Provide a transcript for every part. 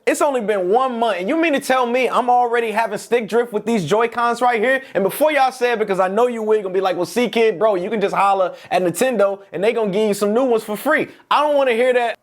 It's only been 1 month, and you mean to tell me I'm already having stick drift with these Joy-Cons right here? And before y'all say it, because I know you will, gonna be like, well, CKid, bro, you can just holler at Nintendo and they gonna give you some new ones for free. I don't wanna hear that.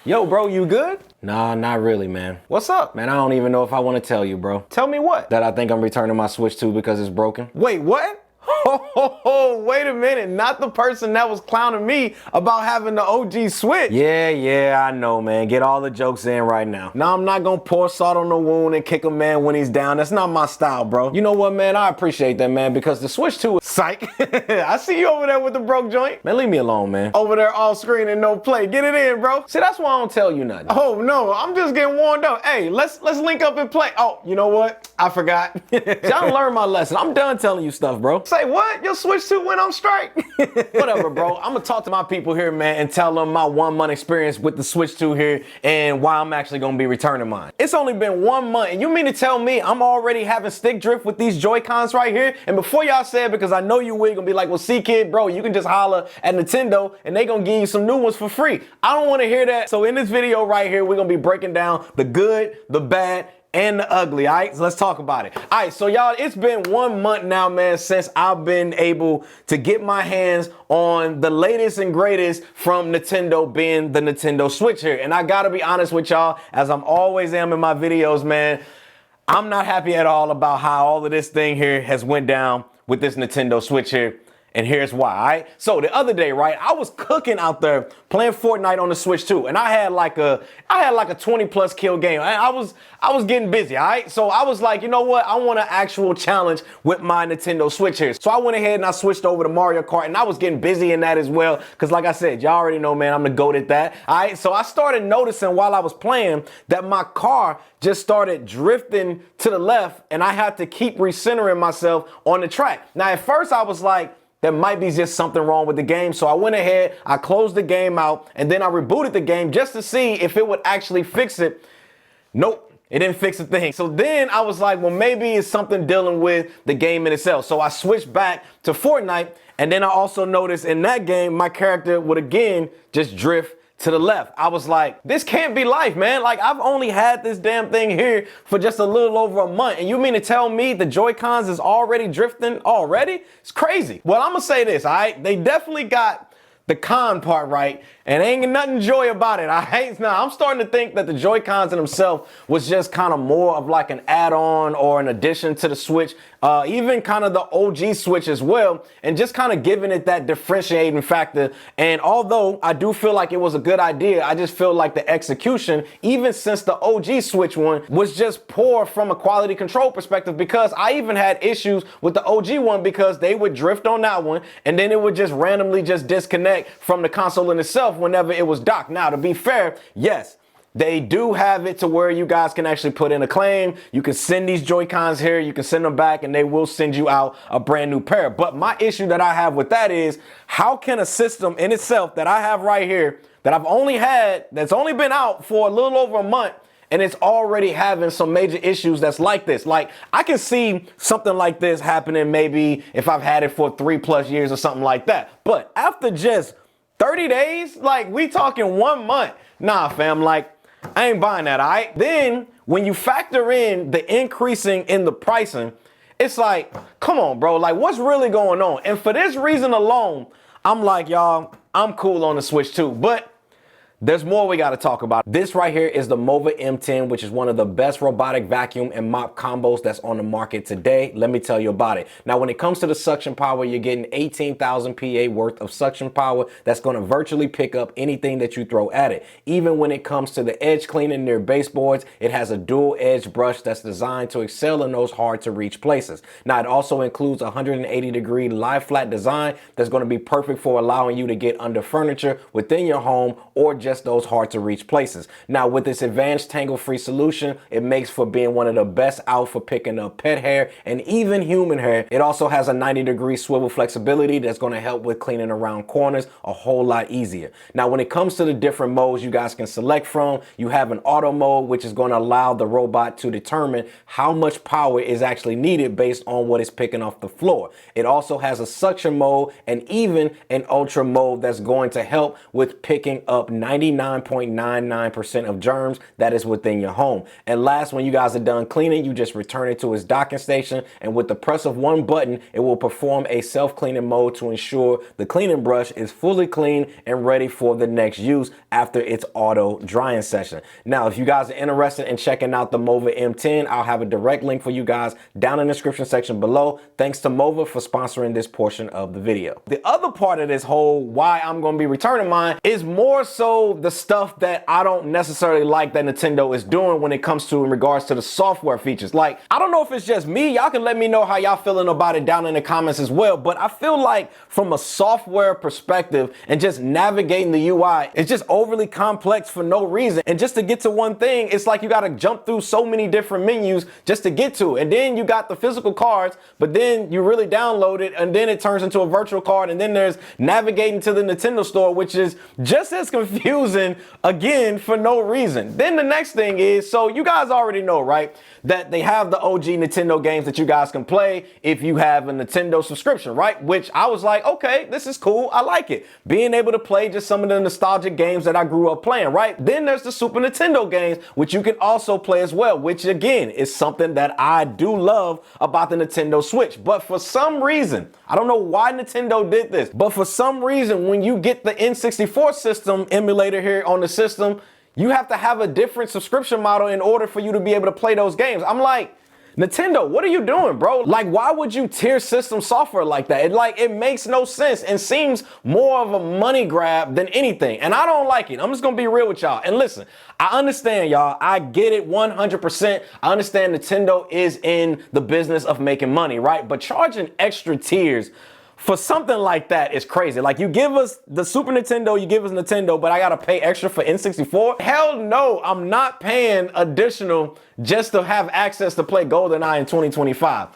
Yo, bro, you good? Nah, not really, man. What's up? Man, I don't even know if I wanna tell you, bro. Tell me what? That I think I'm returning my Switch 2 because it's broken. Wait, what? Oh, wait a minute. Not the person that was clowning me about having the OG Switch. Yeah, I know, man. Get all the jokes in right now. Now, I'm not gonna pour salt on the wound and kick a man when he's down. That's not my style, bro. You know what, man? I appreciate that, man, because the Switch 2 is psych. I see you over there with the broke joint. Man, leave me alone, man. Over there all screen and no play. Get it in, bro. See, that's why I don't tell you nothing. Oh, no, I'm just getting warmed up. Hey, let's link up and play. Oh, you know what? I forgot. Y'all learned my lesson. I'm done telling you stuff, bro. Say what? Your Switch 2 went on strike? Whatever, bro. I'm gonna talk to my people here, man, and tell them my 1 month experience with the Switch 2 here and why I'm actually gonna be returning mine. It's only been 1 month, and you mean to tell me I'm already having stick drift with these Joy-Cons right here? And before y'all say it, because I know you will, gonna be like, well, CKid, bro, you can just holler at Nintendo and they gonna give you some new ones for free. I don't wanna hear that. So in this video right here, we're gonna be breaking down the good, the bad, and the ugly, all right? So let's talk about it. All right, so y'all, it's been 1 month now, man, since I've been able to get my hands on the latest and greatest from Nintendo, being the Nintendo Switch here. And I gotta be honest with y'all, as I'm always am in my videos, man, I'm not happy at all about how all of this thing here has went down with this Nintendo Switch here. And here's why, all right? So the other day, right, I was cooking out there playing Fortnite on the Switch 2, and I had like a 20+ kill game. I was getting busy, all right? So I was like, you know what? I want an actual challenge with my Nintendo Switch here. So I went ahead and I switched over to Mario Kart, and I was getting busy in that as well, because like I said, y'all already know, man, I'm the GOAT at that, all right? So I started noticing while I was playing that my car just started drifting to the left, and I had to keep recentering myself on the track. Now, at first I was like, there might be just something wrong with the game. So I went ahead, I closed the game out, and then I rebooted the game just to see if it would actually fix it. Nope, it didn't fix a thing. So then I was like, well, maybe it's something dealing with the game in itself. So I switched back to Fortnite, and then I also noticed in that game, my character would again just drift to the left. I was like, this can't be life, man. Like, I've only had this damn thing here for just a little over a month. And you mean to tell me the Joy-Cons is already drifting already? It's crazy. Well, I'm gonna say this, all right? They definitely got the con part right, and ain't nothing joy about it. I'm starting to think that the Joy-Cons in themselves was just kind of more of like an add-on or an addition to the Switch, even kind of the OG Switch as well, and just kind of giving it that differentiating factor. And although I do feel like it was a good idea, I just feel like the execution, even since the OG Switch one, was just poor from a quality control perspective, because I even had issues with the OG one because they would drift on that one, and then it would just randomly just disconnect from the console in itself whenever it was docked. Now, to be fair, yes, they do have it to where you guys can actually put in a claim. You can send these Joy-Cons here, you can send them back, and they will send you out a brand new pair. But my issue that I have with that is, how can a system in itself that I have right here, that I've only had, that's only been out for a little over a month, and it's already having some major issues that's like this? Like, I can see something like this happening maybe if I've had it for 3+ years or something like that. But after just 30 days, like, we talking 1 month. Nah, fam, like, I ain't buying that, all right? Then, when you factor in the increasing in the pricing, it's like, come on, bro, like, what's really going on? And for this reason alone, I'm like, y'all, I'm cool on the Switch 2, but there's more we got to talk about. This right here is the Mova M10, which is one of the best robotic vacuum and mop combos that's on the market today. Let me tell you about it. Now, when it comes to the suction power, you're getting 18,000 PA worth of suction power that's going to virtually pick up anything that you throw at it. Even when it comes to the edge cleaning near baseboards, it has a dual edge brush that's designed to excel in those hard to reach places. Now, it also includes a 180-degree lie flat design that's going to be perfect for allowing you to get under furniture within your home or just those hard to reach places. Now, with this advanced tangle-free solution, it makes for being one of the best out for picking up pet hair and even human hair. It also has a 90-degree swivel flexibility that's going to help with cleaning around corners a whole lot easier. Now, when it comes to the different modes you guys can select from, you have an auto mode, which is going to allow the robot to determine how much power is actually needed based on what is picking off the floor. It also has a suction mode and even an ultra mode that's going to help with picking up 90 99.99% of germs that is within your home. And last, when you guys are done cleaning, you just return it to its docking station, and with the press of one button, it will perform a self-cleaning mode to ensure the cleaning brush is fully clean and ready for the next use after its auto drying session. Now, if you guys are interested in checking out the Mova M10, I'll have a direct link for you guys down in the description section below. Thanks to Mova for sponsoring this portion of the video. The other part of this whole why I'm going to be returning mine is more so the stuff that I don't necessarily like that Nintendo is doing when it comes to in regards to the software features. Like, I don't know if it's just me. Y'all can let me know how y'all feeling about it down in the comments as well. But I feel like from a software perspective and just navigating the UI, it's just overly complex for no reason. And just to get to one thing, it's like you got to jump through so many different menus just to get to it. And then you got the physical cards, but then you really download it and then it turns into a virtual card. And then there's navigating to the Nintendo store, which is just as confusing again for no reason. Then the next thing is, so you guys already know, right, that they have the OG Nintendo games that you guys can play if you have a Nintendo subscription, right? Which I was like, okay, this is cool. I like it. Being able to play just some of the nostalgic games that I grew up playing, right? Then there's the Super Nintendo games, which you can also play as well, which again is something that I do love about the Nintendo Switch. But for some reason, I don't know why Nintendo did this, but for some reason, when you get the N64 system emulator here on the system, you have to have a different subscription model in order for you to be able to play those games. I'm like, Nintendo, what are you doing, bro? Like, why would you tier system software like that? It makes no sense and seems more of a money grab than anything. And I don't like it. I'm just gonna be real with y'all. And listen, I understand, y'all. I get it 100%. I understand Nintendo is in the business of making money, right? But charging extra tiers for something like that is crazy. Like, you give us the Super Nintendo, you give us Nintendo, but I gotta pay extra for N64? Hell no, I'm not paying additional just to have access to play GoldenEye in 2025.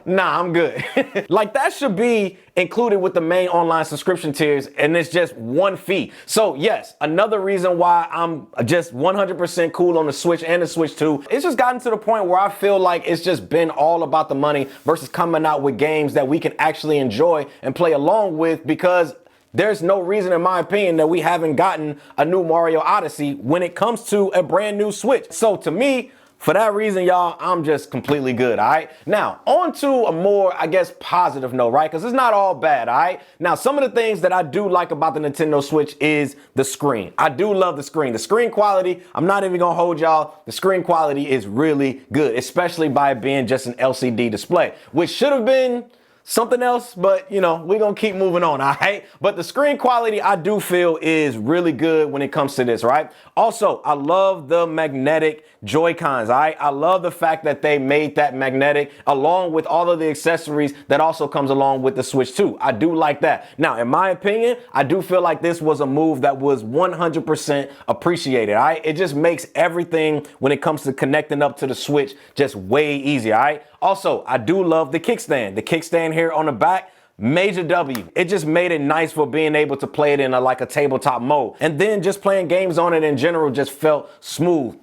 Nah, I'm good. Like, that should be included with the main online subscription tiers, and it's just one fee. So yes, another reason why I'm just 100% cool on the Switch and the Switch 2. It's just gotten to the point where I feel like it's just been all about the money versus coming out with games that we can actually enjoy and play along with, because there's no reason, in my opinion, that we haven't gotten a new Mario Odyssey when it comes to a brand new Switch. So to me, for that reason, y'all, I'm just completely good, all right? Now, on to a more, I guess, positive note, right? Because it's not all bad, all right? Now, some of the things that I do like about the Nintendo Switch is the screen. I do love the screen. The screen quality, I'm not even gonna hold y'all, the screen quality is really good, especially by it being just an LCD display, which should have been something else, but you know, we're gonna keep moving on, all right? But the screen quality, I do feel, is really good when it comes to this, right? Also, I love the magnetic Joy-Cons, all right? I love the fact that they made that magnetic along with all of the accessories that also comes along with the Switch 2. I do like that. Now, in my opinion, I do feel like this was a move that was 100% appreciated, all right? It just makes everything when it comes to connecting up to the Switch just way easier, all right? Also, I do love the kickstand. The kickstand here on the back, major W. It just made it nice for being able to play it in like a tabletop mode. And then just playing games on it in general just felt smooth.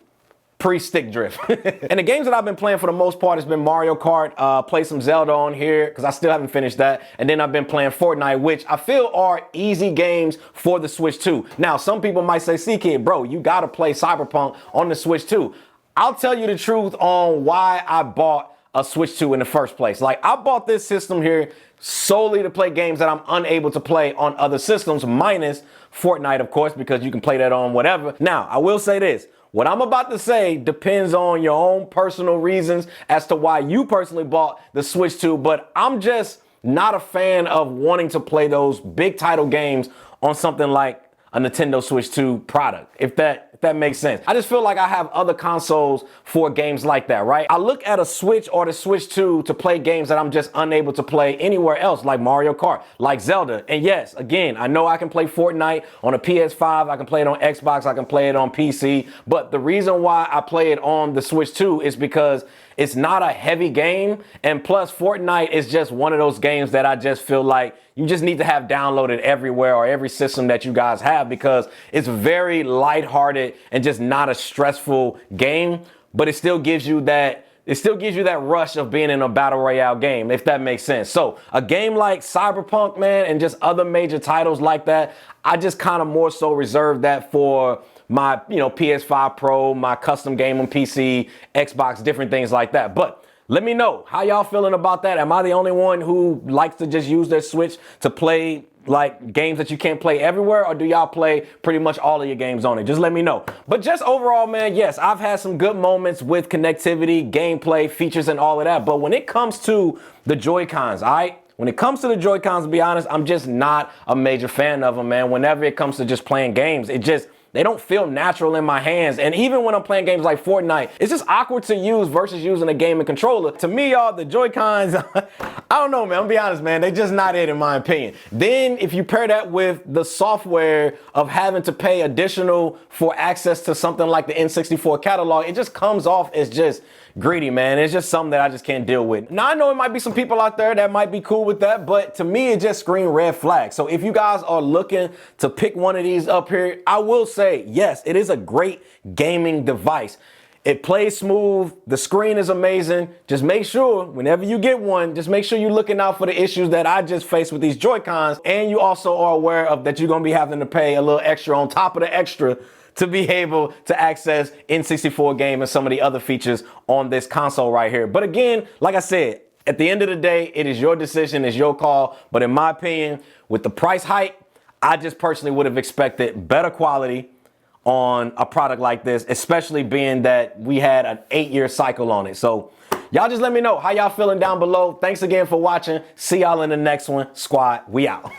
Pre-stick drift. And the games that I've been playing for the most part has been Mario Kart, play some Zelda on here because I still haven't finished that. And then I've been playing Fortnite, which I feel are easy games for the Switch 2. Now, some people might say, CKid, bro, you gotta play Cyberpunk on the Switch 2. I'll tell you the truth on why I bought a Switch 2 in the first place. Like, I bought this system here solely to play games that I'm unable to play on other systems, minus Fortnite, of course, because you can play that on whatever. Now, I will say this. What I'm about to say depends on your own personal reasons as to why you personally bought the Switch 2, but I'm just not a fan of wanting to play those big title games on something like a Nintendo Switch 2 product, if that makes sense. I just feel like I have other consoles for games like that, right? I look at a Switch or the Switch 2 to play games that I'm just unable to play anywhere else, like Mario Kart, like Zelda. And yes, again, I know I can play Fortnite on a PS5, I can play it on Xbox, I can play it on PC, but the reason why I play it on the Switch 2 is because it's not a heavy game, and plus Fortnite is just one of those games that I just feel like you just need to have downloaded everywhere or every system that you guys have, because it's very lighthearted and just not a stressful game, but it still gives you that it still gives you that rush of being in a battle royale game, if that makes sense. So a game like Cyberpunk, man, and just other major titles like that, I just kind of more so reserve that for my, PS5 Pro, my custom gaming PC, Xbox, different things like that. But let me know how y'all feeling about that. Am I the only one who likes to just use their Switch to play like games that you can't play everywhere, or do y'all play pretty much all of your games on it? Just let me know. But just overall, man, yes, I've had some good moments with connectivity, gameplay, features, and all of that. But when it comes to the Joy-Cons, when it comes to the Joy-Cons, to be honest, I'm just not a major fan of them, man. Whenever it comes to just playing games, they don't feel natural in my hands. And even when I'm playing games like Fortnite, it's just awkward to use versus using a gaming controller. To me, y'all, the Joy-Cons, I don't know, man. I'm gonna be honest, man. They just not it, in my opinion. Then if you pair that with the software of having to pay additional for access to something like the N64 catalog, it just comes off as just greedy, man. It's just something that I just can't deal with. Now, I know it might be some people out there that might be cool with that, but to me, it just screams red flag. So if you guys are looking to pick one of these up here, I will say, yes, it is a great gaming device. It plays smooth. The screen is amazing. Just make sure whenever you get one, just make sure you're looking out for the issues that I just faced with these Joy-Cons. And you also are aware of that you're going to be having to pay a little extra on top of the extra to be able to access N64 game and some of the other features on this console right here. But again, like I said, at the end of the day, it is your decision, it's your call. But in my opinion, with the price hike, I just personally would have expected better quality on a product like this, especially being that we had an 8-year cycle on it. So y'all just let me know how y'all feeling down below. Thanks again for watching. See y'all in the next one. Squad, we out.